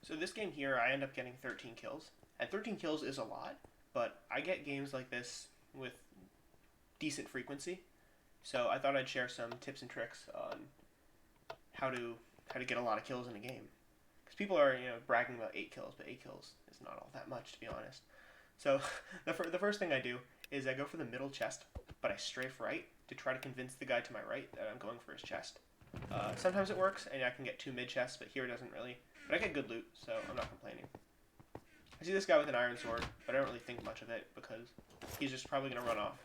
So this game here, I end up getting 13 kills. And 13 kills is a lot, but I get games like this with decent frequency. So I thought I'd share some tips and tricks on how to get a lot of kills in a game. Because people are bragging about 8 kills, but 8 kills is not all that much, to be honest. So the first thing I do is I go for the middle chest, but I strafe right to try to convince the guy to my right that I'm going for his chest. Sometimes it works, and I can get 2 mid chests, but here it doesn't really. But I get good loot, so I'm not complaining. I see this guy with an iron sword, but I don't really think much of it because he's just probably going to run off.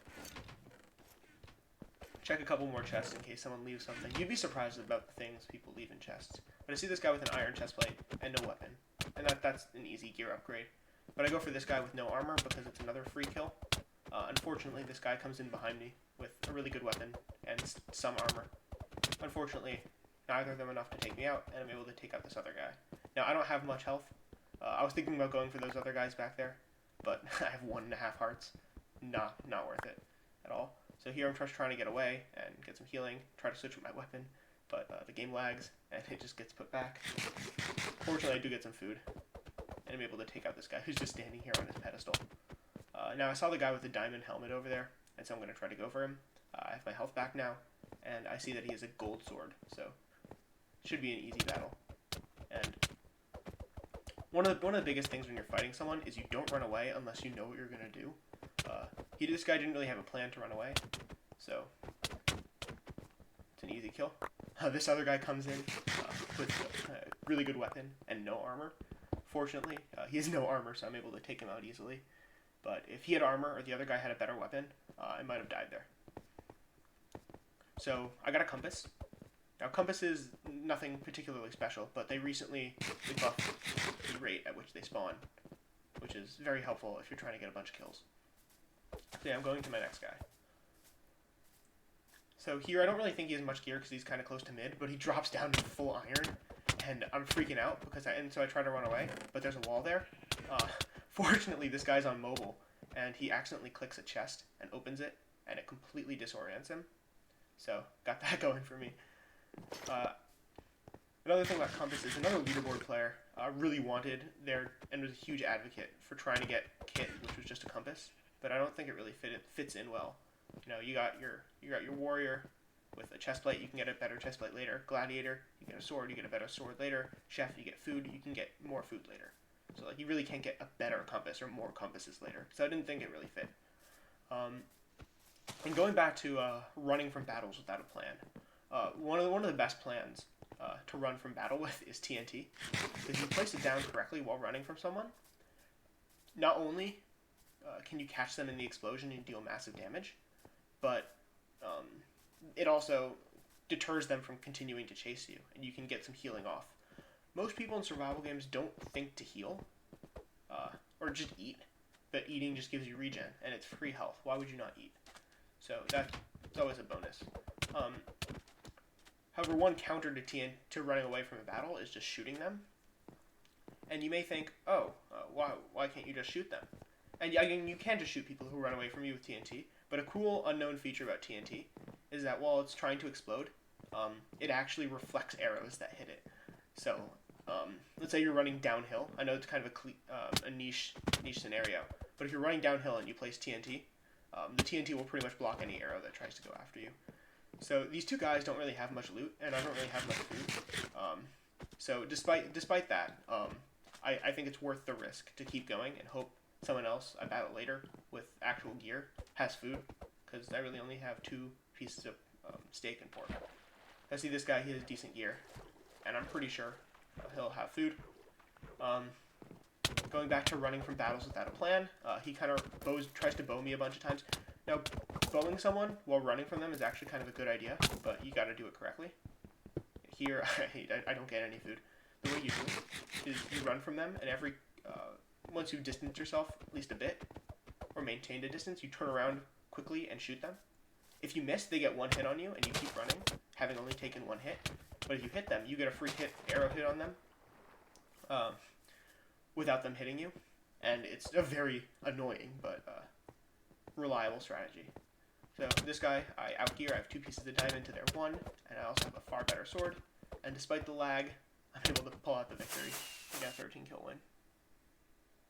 Check a couple more chests in case someone leaves something. You'd be surprised about the things people leave in chests. But I see this guy with an iron chestplate and no weapon, and that's an easy gear upgrade. But I go for this guy with no armor because it's another free kill. Unfortunately, this guy comes in behind me with a really good weapon and some armor. Unfortunately, neither of them enough to take me out, and I'm able to take out this other guy. Now, I don't have much health. I was thinking about going for those other guys back there, but I have 1.5 hearts. Not worth it at all. So here I'm just trying to get away and get some healing, try to switch with my weapon, but the game lags, and it just gets put back. Fortunately, I do get some food, and I'm able to take out this guy who's just standing here on his pedestal. Now, I saw the guy with the diamond helmet over there, and so I'm going to try to go for him. I have my health back now, and I see that he has a gold sword, so it should be an easy battle. And one of the biggest things when you're fighting someone is you don't run away unless you know what you're going to do. This guy didn't really have a plan to run away, so it's an easy kill. This other guy comes in with a really good weapon and no armor. Fortunately, he has no armor, so I'm able to take him out easily. But if he had armor or the other guy had a better weapon, I might have died there. So I got a compass. Now, compass is nothing particularly special, but they recently buffed the rate at which they spawn, which is very helpful if you're trying to get a bunch of kills. So yeah, I'm going to my next guy. So here, I don't really think he has much gear because he's kind of close to mid, but he drops down to full iron, and I'm freaking out so I try to run away, but there's a wall there. Fortunately, this guy's on mobile, and he accidentally clicks a chest and opens it, and it completely disorients him. So got that going for me. Another thing about Compass is another leaderboard player really wanted there and was a huge advocate for trying to get Kit, which was just a compass, but I don't think it really fits in well. You got your warrior with a chestplate. You can get a better chestplate later. Gladiator, you get a sword. You get a better sword later. Chef, you get food. You can get more food later. So you really can't get a better compass or more compasses later. So I didn't think it really fit. And going back to running from battles without a plan, one of the best plans to run from battle with is TNT. Because you place it down correctly while running from someone, not only can you catch them in the explosion and deal massive damage, but it also deters them from continuing to chase you, and you can get some healing off. Most people in survival games don't think to heal, or just eat, but eating just gives you regen, and it's free health. Why would you not eat? So that's always a bonus. However, one counter to running away from a battle is just shooting them. And you may think, why can't you just shoot them? And you can just shoot people who run away from you with TNT, but a cool unknown feature about TNT is that while it's trying to explode, it actually reflects arrows that hit it. So, let's say you're running downhill. I know it's kind of a niche scenario, but if you're running downhill and you place TNT, the TNT will pretty much block any arrow that tries to go after you. So these two guys don't really have much loot, and I don't really have much food. So despite that, I think it's worth the risk to keep going and hope someone else I battle later with actual gear has food, because I really only have 2 pieces of steak and pork. I see this guy, he has decent gear, and I'm pretty sure he'll have food. Going back to running from battles without a plan, he kind of tries to bow me a bunch of times. Now, bowing someone while running from them is actually kind of a good idea, but you got to do it correctly. Here, I don't get any food. The way you do it is you run from them, and once you've distanced yourself at least a bit, or maintained a distance, you turn around quickly and shoot them. If you miss, they get 1 hit on you, and you keep running, having only taken 1 hit. But if you hit them, you get a free arrow hit on them, without them hitting you, and it's a very annoying but reliable strategy. So this guy, I outgear. I have 2 pieces of diamond to their 1, and I also have a far better sword. And despite the lag, I'm able to pull out the victory. I got 13 can kill win.